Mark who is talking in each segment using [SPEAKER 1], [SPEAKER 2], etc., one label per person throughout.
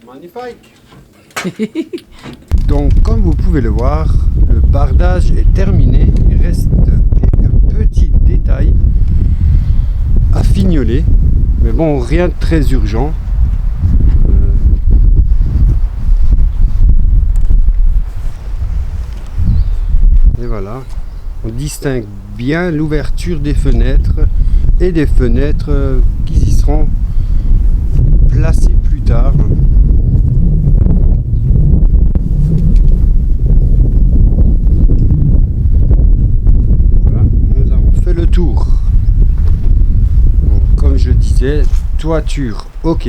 [SPEAKER 1] Magnifique. Donc comme vous pouvez le voir, le bardage est terminé. Il reste quelques petits détails à fignoler. Mais bon, rien de très urgent. Et voilà. On distingue bien l'ouverture des fenêtres et des fenêtres qui y seront placées plus tard. Voilà, nous avons fait le tour. Donc, comme je disais, toiture ok.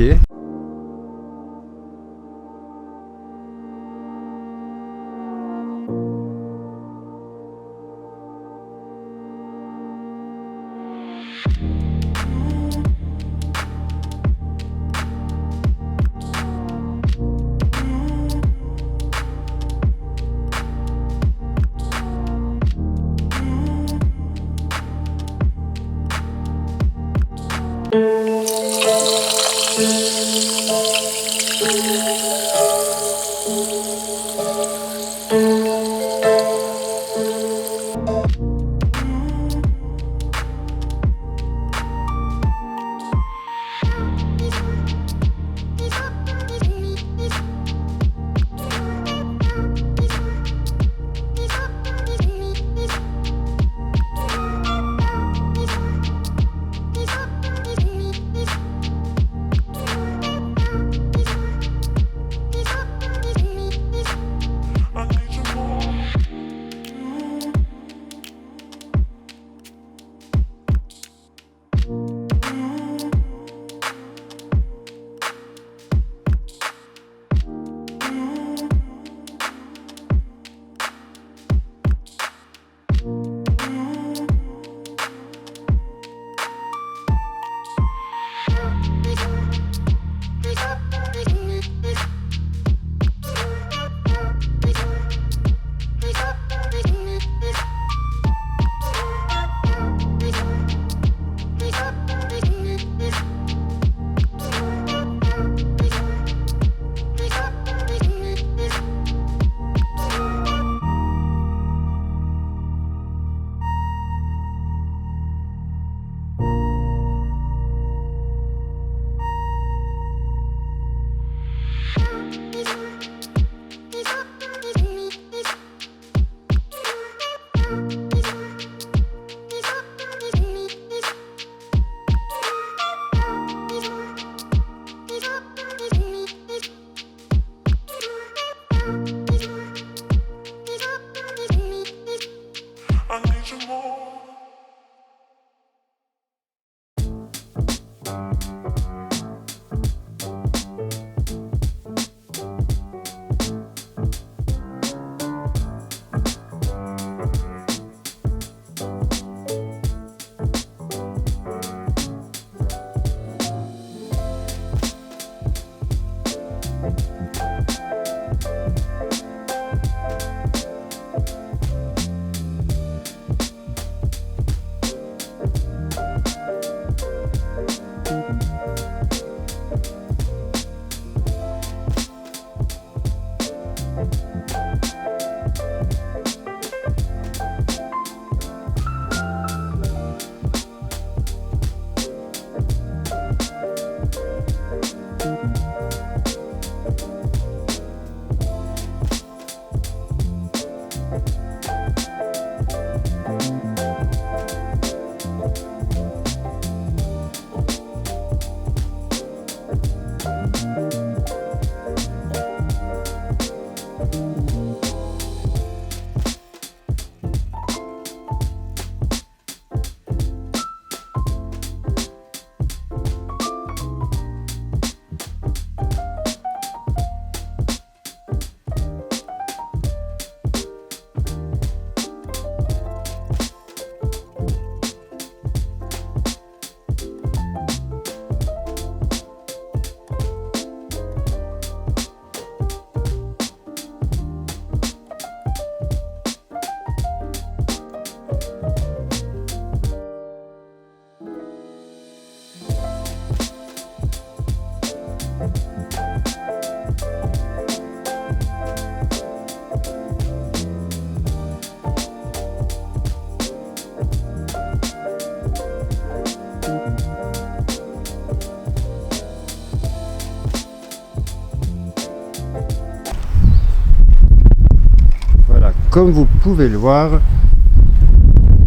[SPEAKER 1] comme vous pouvez le voir,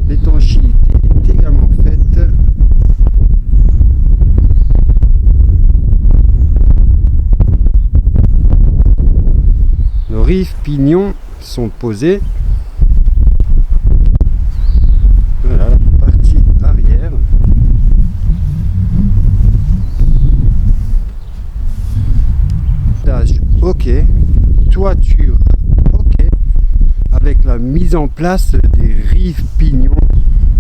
[SPEAKER 1] l'étanchéité est également faite nos rives pignons sont posés. Voilà la partie arrière. Ok, toiture ok, avec la mise en place des rives pignons,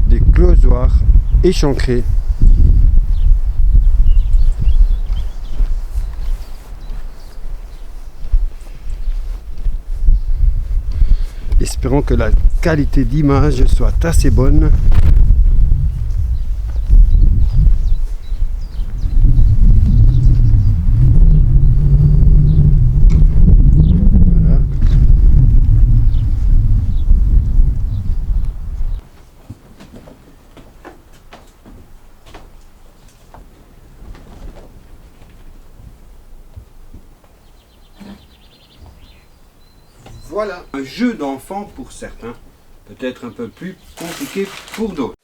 [SPEAKER 1] des closoirs échancrés. Espérons que la qualité d'image soit assez bonne. Voilà. Voilà, un jeu d'enfant pour certains, peut-être un peu plus compliqué pour d'autres.